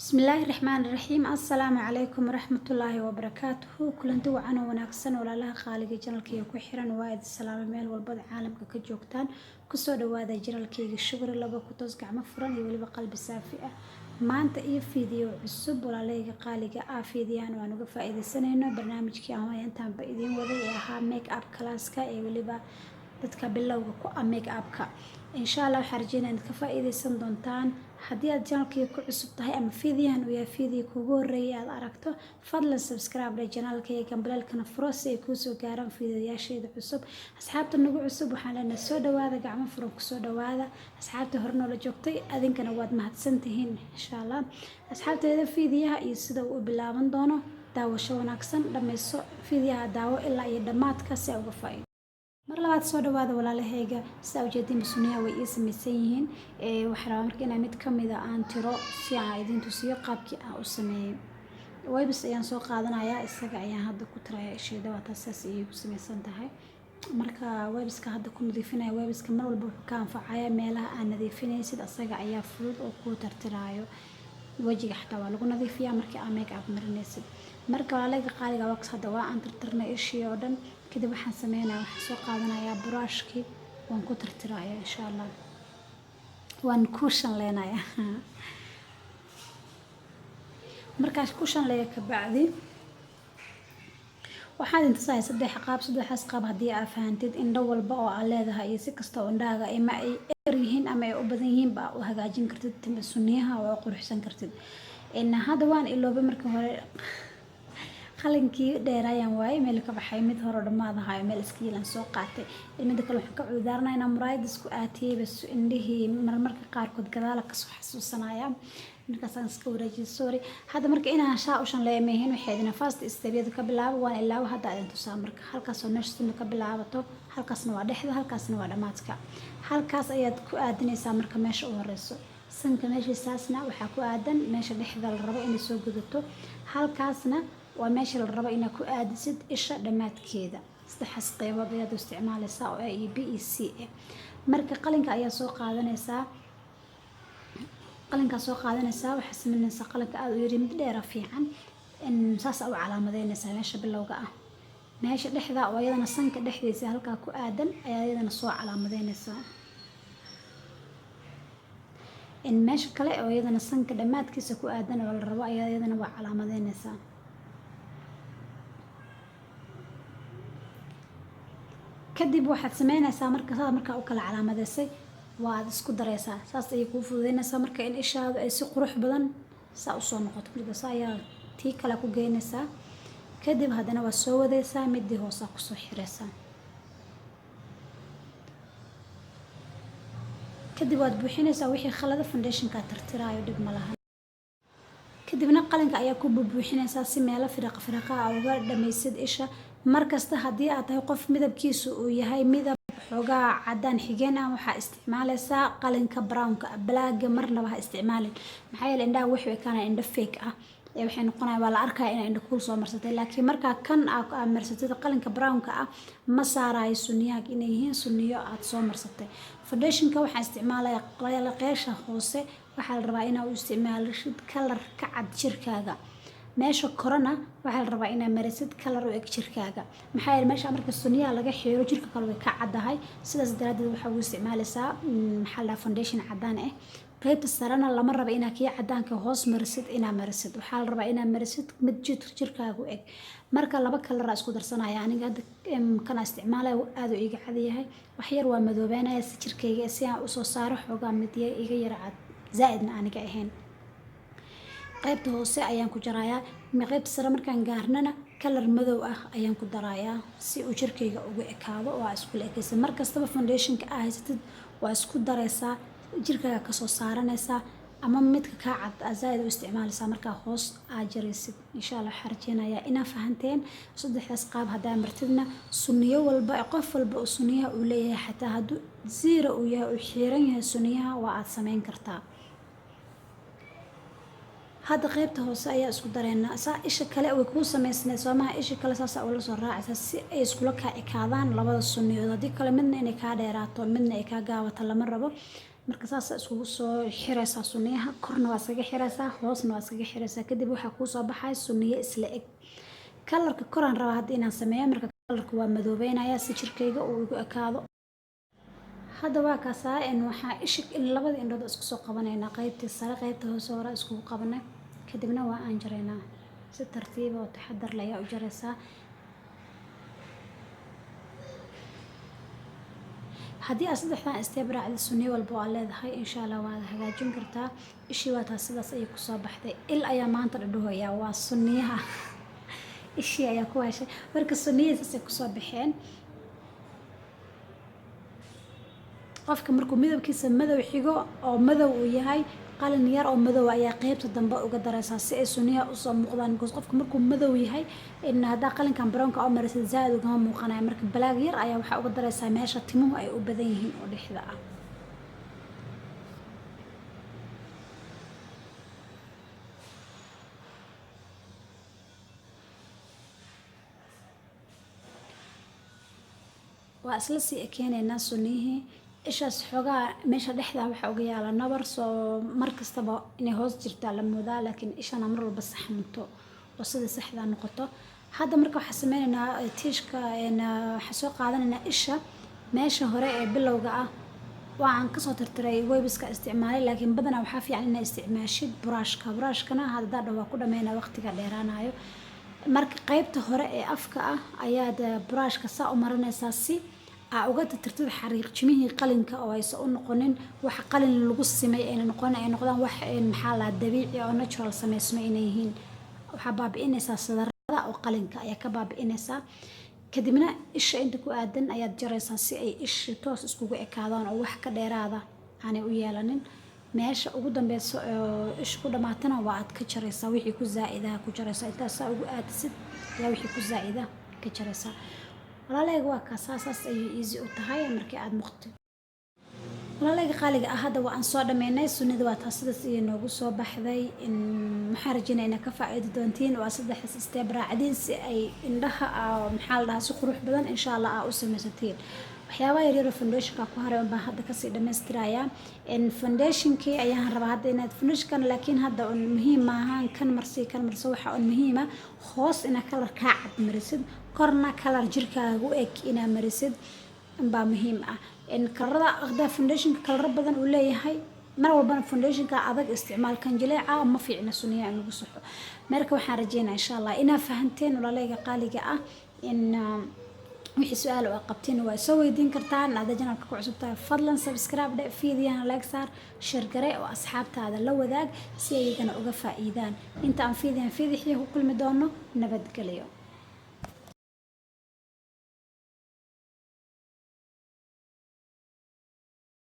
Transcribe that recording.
بسم الله الرحمن الرحيم السلام عليكم ورحمة الله وبركاته كلنتي وعنا وناكسن ولا لها خالق جنالكي ku xiran waa idin salaamo meel walba caalamka ka joogtaan kusoo dhawaada janaalkayga shugur laba ku toos gacmo furan iyo waliba qalbi saafi ah maanta iyo fiideo cusub walaalayga qaaliga ah fiidiyaan waan uga faa'iideysanayno barnaamijkii aan intaan ba idin waday ee ahaa make up classka ee waliba dadka bilowga ku ah make upka insha Allah waxaan rajeynayaa inaad ka faa'iideysan doontaan haddii aad channelkii ku cusub tahay ama fiidiyahan uu yahay fiidii kugu horeeyay aad aragto fadlan subscribe la channelkayga gambalelkana furo si ay kuu soo gaaraan fiidiyaasheeda cusub asxaabta nagu cusub waxaan leenahay soo dhawaada gacmo furan ku soo dhawaada asxaabta hore noola joogtay adinkana waad mahadsantihiin insha Allah asxaabteeda fiidiyaha iyo sida uu bilaaban doono daawasho wanaagsan dhameyso fiidiyaha daawo ilaa iyo dhamaadka si uga faa'iido mar labaad soo dhawaada walaalahayga sida ujeedin sunniya way ii samaysan yihiin waxaan rabaa markii inaan mid kamid ah aan tiro si aan idin tusiyo qaabkii aan u sameeyay webs ayaan soo qaadanayaa isaga ayaan hadda ku tiraya sheeda waa taas ay ku samaysan tahay marka webska hadda ku nadiifinaya webska mar walba wuxuu ka anfacayaa meelaha aan nadiifinaysid asaga ayaa fudud oo ku tirtirayo wajiga xataa waa lagu nadiifiyaa markii aan make up marinaysid marka walaalahayga qaaliga wax hadda waa aan tirtirnay ishii oo dhan kadib waxaan sameynayaa waxaan soo qaadanayaa brushkii waan ku tirtirayaa insha Allah waan ku shanleynayaa markaas ku shanleeyo ka bacdi waxaad intasahay saddexaas qaab haddii aad fahantid indho walba oo aad leedahay iyo si kasta oo indhahaaga ama ay er yihiin ama ay u badan yihiin baa u hagaajin kartid timo sunniyaha oo quruxsan kartid hadda waan iloobay markii hore qalinkii dheerayaan waaye meel ka baxay mid hore dhamaad ahaa meel iskiilan soo qaatay mid kale waxaan ka cuudaarnaa inaan muraayad isku aatiyay bas indhihii marmarka qaarkood gadaal ka soo xasuusanaya markaas aan iska wareejiyay sorry hadda marka inaan shaa u shanleeyo meehin waxay idin fast step-yada ka bilaabo waan ilaawo hadda aan tusaa marka halkaas oo meesha ka bilaabato halkaasna waa dhexda halkaasna waa dhamaadka halkaas ayaad ku aadinaysaa marka meesha u horeyso sanka meeshiisaasna waxaa ku aadan meesha dhexda la rabo inay soo gudato halkaasna waa meesha la rabo inaad ku aadisid isha dhamaadkeeda saddexaas qaybood ayaad isticmaalaysaa oo A iyo B iyo C marka qalinka ayaa soo qaadanaysaa waxaa sameynaysaa qalinka aad u yiri mid dheer fiican in saas u calaamadeynaysaa meesha bilowga ah meesha dhexda oo iyadana sanka dhexdiisa halka ku aadan ayaa iyadana soo calaamadeynaysaa in meesha kale oo iyadana sanka dhamaadkiisa ku aadan oo la rabo ayaa iyadana waa calaamadeynaysaa kadib waxaad sameynaysaa marka u kala calaamadeysay waad isku daraysaa saas ay ku fududeynaysaa marka in ishaadu ay si qurux badan saa u soo noqoto markaas ayaa tii kala ku geynaysaa kadib haddana waa soo wadaysaa midii hoose ku soo xiraysaa kadib waad buuxinaysaa wixii khalada foundationka tirtiraayo dib ma laha kadibna qalinka ayaa ku buuxinaysaa si meelo firaqa uga dhameysid isha markasta haddii aad tahay qof midabkiisu uu yahay midab xogaa cadaan xigeen ah waxaa isticmaalaysaa qalinka brownka black marnaba ha isticmaalin maxaa yeelay indhaha waxay kana indho fake ah waxay noqonayaan waa la arkaa in indho kul soo marsatay laakiin marka kan aad marsatay qalinka brownka ah ma saarayo sunniyaha inay yihiin sunniyo aad soo marsatay foundationka waxaa isticmaalayaa qeesha hoose waxaa la rabaa inaad u isticmaashid color ka cad jirkaaga meesha korona waxaa la rabaa inaad marisid color u eg jirkaaga maxaa yeelay meesha marka sunniyaha laga xiro jirka kale way ka cadahay sidaas daraadeed waxaa u isticmaalaysaa maxaa la foundation cadaan ah qaybta sarana lama rabo inaad kii cadaanka hoos marisid inaad marisid waxaa la rabaa inaad marisid mid jirkaaga u eg marka laba color isku darsanaya aniga hadda kana isticmaalayo aad u iga cad yahay wax yar waa madoobaanaya si jirkayga si aan u soo saaro xogaa mid iga yar cad zaaidna aniga ahayn qaybta hoose ayaan ku jarayaa qaybta sare markaan gaarnana kalar madow ah ayaan ku darayaa si uu jirkayga ugu ekaado oo isku leekaysa markastaba foundationka aad haysatid waa isku daraysaa jirkaaga ka soo saaranaysaa ama midka ka cad aad u isticmaalaysaa marka hoos aad jaraysid insha Allah waxaan rajeynayaa inaad fahanteen saddexdaas qaab hadaa martidna sunniyo walba qof walba oo sunniyaha uu leeyahay xataa hadduu zero uu yahay uu xiran yahay sunniyaha waa aad sameyn kartaa hadda qaybta hoose ayaa isku dareynaa saa isha kale way ku sameysnay Soomaha isha kale saas oo la soo raacaysa si ay isku la ka ekaadaan labada sunniyood hadii kale midna inay ka dheeraato midna ay ka gaabato lama rabo marka saas iskugu soo xiraysaa sunniyaha korna waa iskaga xiraysaa hoosna waa iskaga xiraysaa kadib waxaa kuu soo baxay sunniyo isla eg kalarka koraan rabaa hadda inaan sameeyo marka kalarka waa madoobeynaya si jirkayga uu igu ekaado hadda waa kaasaa waxaa isha labada indhood isku soo qabanaynaa qaybtii sare qaybta hoose hore iskugu qabanay kadibna waa aan jaraynaa si tartiib oo taxadar leh ayaa u jaraysaa haddii aad saddexdan step raacdo sunniyo walba waa leedahay insha Allah waad hagaajin kartaa ishii waa taas sidaas ayay ku soo baxday il ayaa maanta dhadhahoyaa waa sunniyaha ishii ayaa ku heshay marka sunniyihiisa ay ku soo baxeen qofka markuu midabkiisa madow xigo oo madow uu yahay qalin yar oo madow ayaa qaybta dambe uga daraysaa si ay sunniyaha u soo muuqdaan because qofka markuu madow yahay in hada qalinkan brownka oo maraysa zaad uga muuqanaya marka balaag yar ayaa waxa uga daraysaa meesha timuhu ay u badan yihiin oo dhexda ah waa isla sii ekeenaynaa sunniyihii ishaas xogaa meesha dhexda waxa uga yaala nabar soo markastaba inay hoos jirtaa la moodaa laakiin ishana mar walba saxmanto oo sida saxda noqoto hadda marka waxa sameynaynaa tiishka waxa soo qaadanaynaa isha meesha hore ee bilowga ah waxaan ka soo tirtiray waybiska isticmaalay laakiin badanaa waxaa fiican inaad isticmaashid buraashkana hadda dhawaa ku dhameynaa waqtiga dheeraanayo marka qaybta hore ee afka ah ayaad buraashka saa u marinaysaa si uga tirtirtid xariiq jimihii qalinka oo aysan u noqonin wax qalin lagu simay ay noqdaan wax maxaa la dabiici oo natural sameysmo inay yihiin waxa baabi'inaysaa sadarada oo qalinka ayaa ka baabi'inaysaa kadibna isha inta ku aadan ayaad jaraysaa si ay isha toos iskugu ekaadaan oo wax ka dheeraada aanay u yeelanin meesha ugu dambeyso isha ku dhamaatana waa aad ka jaraysaa wixii ku zaa'idaha ku jaraysaa intaas ugu aadisid ayaa wixii ku zaa'ida ka jaraysaa walaalayga waa kaasaas ayay easy u tahay markii aad muqto walaalayga qaaliga ah hadda waan soo dhameynay sunnida waa taas sidaas iyo noogu soo baxday in maxaa rajaynaynaa ka faa'iido doontiin waa saddex step raacdiin si ay indhaha maxaa la dhahaa si qurux badan insha Allah u samaysatiin waxyaabaha yaryar oo foundationka ku haray baan hadda ka sii dhameystirayaa in foundationkii ayaan rabaa hadda inaad foundationkan laakiin hadda muhiim maahan kan marsi waxa oo muhiim ah hoos ina color ka cad marisid korna color jirkaaga u eg ina marisid baa muhiim ah in colorada aqda foundationka color badan uu leeyahay mar walba foundationka adag isticmaal kan jileeca ma fiicna sunniya in lagu saxo marka waxaan rajaynayaa insha Allah inaa fahanteen walaalayga qaaliga ah in wixii su'aal oo qabtiin waa soo weydiin kartaan aad channelka ku cusub tahay fadlan subscribe dhe fiidiyana like saar share gare oo asxaabtaada la wadaag si ay iyagana uga faa'iidaan inta aan fiidiyana fiidixii ku kulmi doono nabadgelyo